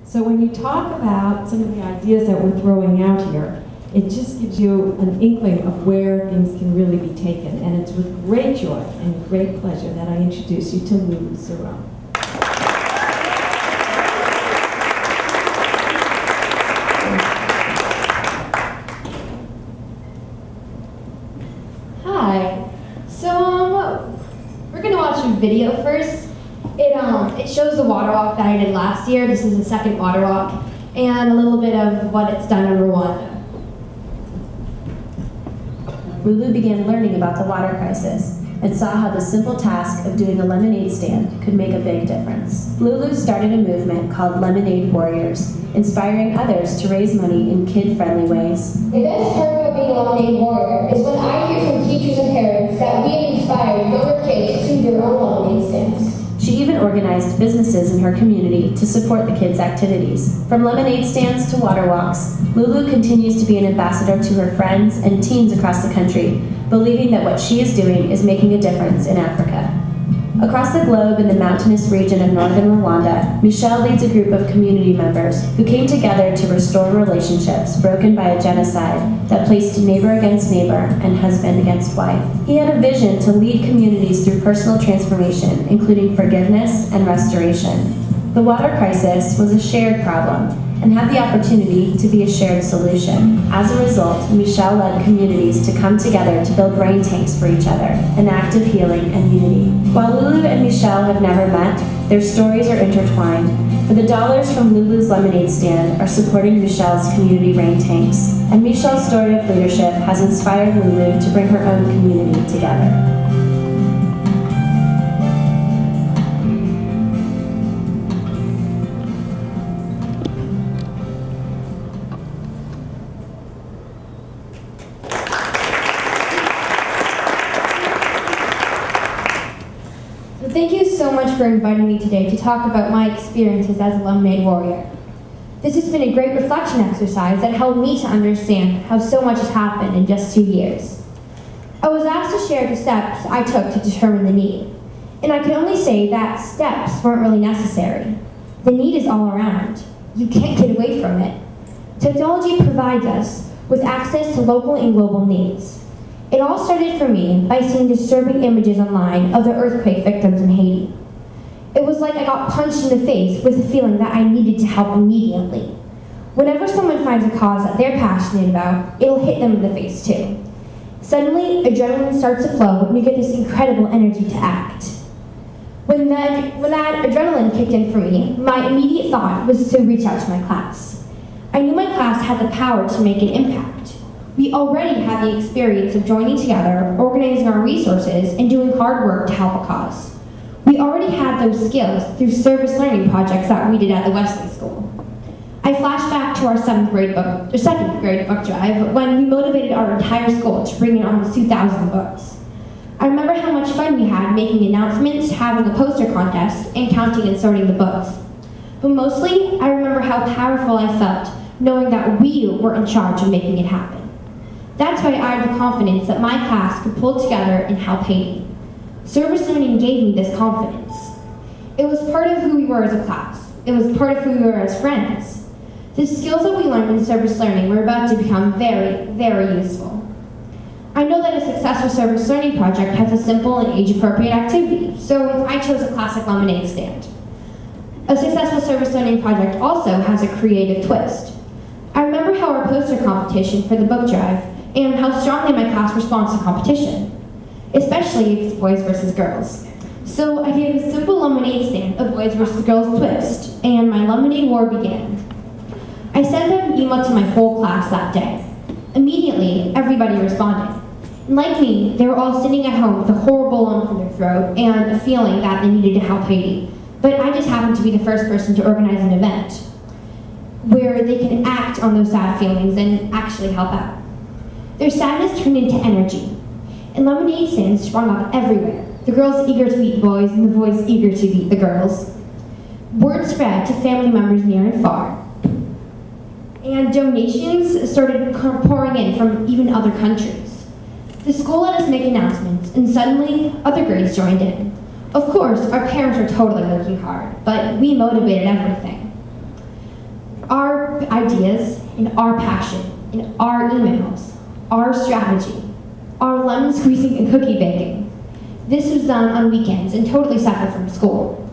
So when you talk about some of the ideas that we're throwing out here, it just gives you an inkling of where things can really be taken. And it's with great joy and great pleasure that I introduce you to Lulu Cerone. Hi. So we're gonna watch a video first. It shows the water walk that I did last year. This is the second water walk, and a little bit of what it's done in Rwanda. Lulu began learning about the water crisis and saw how the simple task of doing a lemonade stand could make a big difference. Lulu started a movement called Lemonade Warriors, inspiring others to raise money in kid-friendly ways. The best part about being a lemonade warrior is when I hear from teachers and parents that we have inspired younger kids to do their own lemonade stands. She even organized businesses in her community to support the kids' activities. From lemonade stands to water walks, Lulu continues to be an ambassador to her friends and teens across the country, believing that what she is doing is making a difference in Africa. Across the globe in the mountainous region of northern Rwanda, Michel leads a group of community members who came together to restore relationships broken by a genocide that placed neighbor against neighbor and husband against wife. He had a vision to lead communities through personal transformation, including forgiveness and restoration. The water crisis was a shared problem and had the opportunity to be a shared solution. As a result, Michel led communities to come together to build rain tanks for each other, an act of healing and unity. While Lulu and Michel have never met, their stories are intertwined, for the dollars from Lulu's lemonade stand are supporting Michel's community rain tanks, and Michel's story of leadership has inspired Lulu to bring her own community together. Thank you so much for inviting me today to talk about my experiences as a lemonade warrior. This has been a great reflection exercise that helped me to understand how so much has happened in just 2 years. I was asked to share the steps I took to determine the need, and I can only say that steps weren't really necessary. The need is all around. You can't get away from it. Technology provides us with access to local and global needs. It all started for me by seeing disturbing images online of the earthquake victims in Haiti. It was like I got punched in the face with the feeling that I needed to help immediately. Whenever someone finds a cause that they're passionate about, it'll hit them in the face too. Suddenly, adrenaline starts to flow and you get this incredible energy to act. When that adrenaline kicked in for me, my immediate thought was to reach out to my class. I knew my class had the power to make an impact. We already had the experience of joining together, organizing our resources, and doing hard work to help a cause. We already had those skills through service learning projects that we did at the Wesley School. I flashed back to our second grade book drive when we motivated our entire school to bring in almost 2,000 books. I remember how much fun we had making announcements, having a poster contest, and counting and sorting the books. But mostly, I remember how powerful I felt knowing that we were in charge of making it happen. That's why I had the confidence that my class could pull together and help Haiti. Service learning gave me this confidence. It was part of who we were as a class. It was part of who we were as friends. The skills that we learned in service learning were about to become very, very useful. I know that a successful service learning project has a simple and age-appropriate activity, so I chose a classic lemonade stand. A successful service learning project also has a creative twist. I remember how our poster competition for the book drive and how strongly my class responds to competition, especially if it's boys versus girls. So I gave a simple lemonade stand a boys versus girls twist, and my lemonade war began. I sent out an email to my whole class that day. Immediately, everybody responded. And like me, they were all sitting at home with a horrible lump in their throat and a feeling that they needed to help Haiti. But I just happened to be the first person to organize an event where they can act on those sad feelings and actually help out. Their sadness turned into energy, and lemonade stands sprung up everywhere. The girls eager to beat boys, and the boys eager to beat the girls. Word spread to family members near and far, and donations started pouring in from even other countries. The school let us make announcements, and suddenly, other grades joined in. Of course, our parents were totally working hard, but we motivated everything. with ideas and our passion, and our emails, our strategy, our lemon squeezing and cookie baking. This was done on weekends and totally separate from school.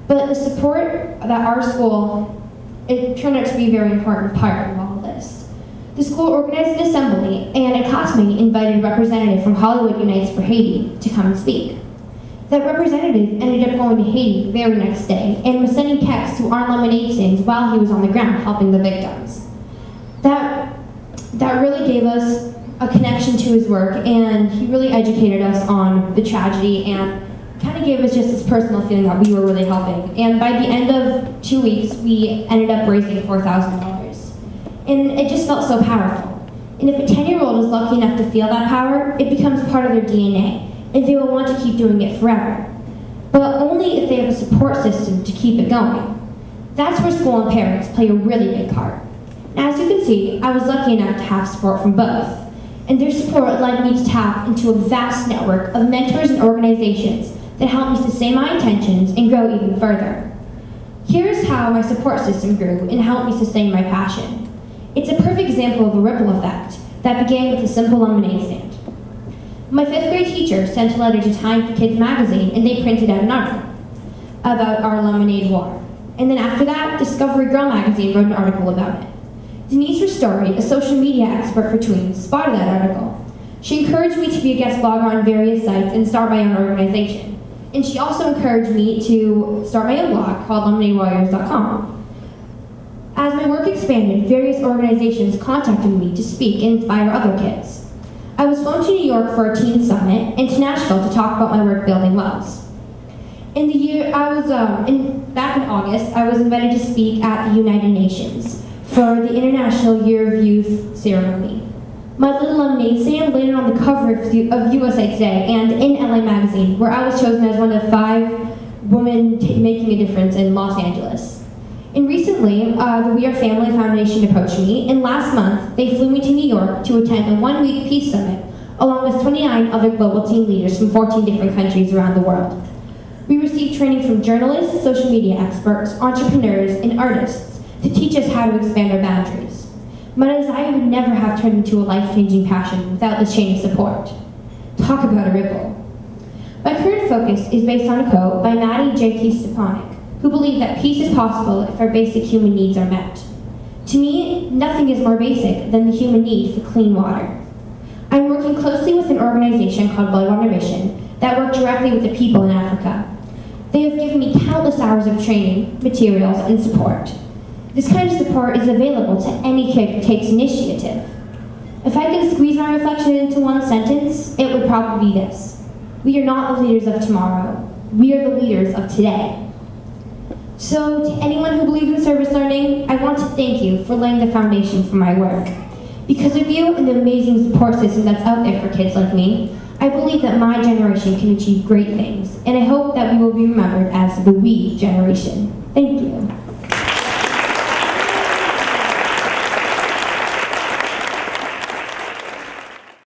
But the support that our school, it turned out to be a very important part of all of this. The school organized an assembly, and a classmate invited a representative from Hollywood Unites for Haiti to come and speak. That representative ended up going to Haiti the very next day and was sending texts to our lemonade stands while he was on the ground helping the victims. That really gave us a connection to his work, and he really educated us on the tragedy and kind of gave us just this personal feeling that we were really helping. And by the end of 2 weeks, we ended up raising $4,000. And it just felt so powerful. And if a 10-year-old is lucky enough to feel that power, it becomes part of their DNA, and they will want to keep doing it forever. But only if they have a support system to keep it going. That's where school and parents play a really big part. And as you can see, I was lucky enough to have support from both. And their support led me to tap into a vast network of mentors and organizations that helped me sustain my intentions and grow even further. Here's how my support system grew and helped me sustain my passion. It's a perfect example of a ripple effect that began with a simple lemonade stand. My 5th grade teacher sent a letter to Time for Kids magazine, and they printed out an article about our lemonade war. And then after that, Discovery Girl magazine wrote an article about it. Denise Ristori, a social media expert for tweens, spotted that article. She encouraged me to be a guest blogger on various sites and start my own organization. And she also encouraged me to start my own blog called lemonadewarriors.com. As my work expanded, various organizations contacted me to speak and inspire other kids. I was flown to New York for a teen summit and to Nashville to talk about my work building wells. In the year, back in August, I was invited to speak at the United Nations for the International Year of Youth ceremony. My little lemonade stand landed on the cover of USA Today and in LA Magazine, where I was chosen as one of 5 women making a difference in Los Angeles. And recently, the We Are Family Foundation approached me, and last month, they flew me to New York to attend a 1-week peace summit, along with 29 other global team leaders from 14 different countries around the world. We received training from journalists, social media experts, entrepreneurs, and artists to teach us how to expand our boundaries. My desire would never have turned into a life-changing passion without this chain of support. Talk about a ripple. My current focus is based on a quote by Maddie J.T. Stepanek, who believed that peace is possible if our basic human needs are met. To me, nothing is more basic than the human need for clean water. I'm working closely with an organization called Blood Water Mission that work directly with the people in Africa. They have given me countless hours of training, materials, and support. This kind of support is available to any kid who takes initiative. If I could squeeze my reflection into one sentence, it would probably be this: we are not the leaders of tomorrow, we are the leaders of today. So to anyone who believes in service learning, I want to thank you for laying the foundation for my work. Because of you and the amazing support system that's out there for kids like me, I believe that my generation can achieve great things, and I hope that we will be remembered as the we generation. Thank you.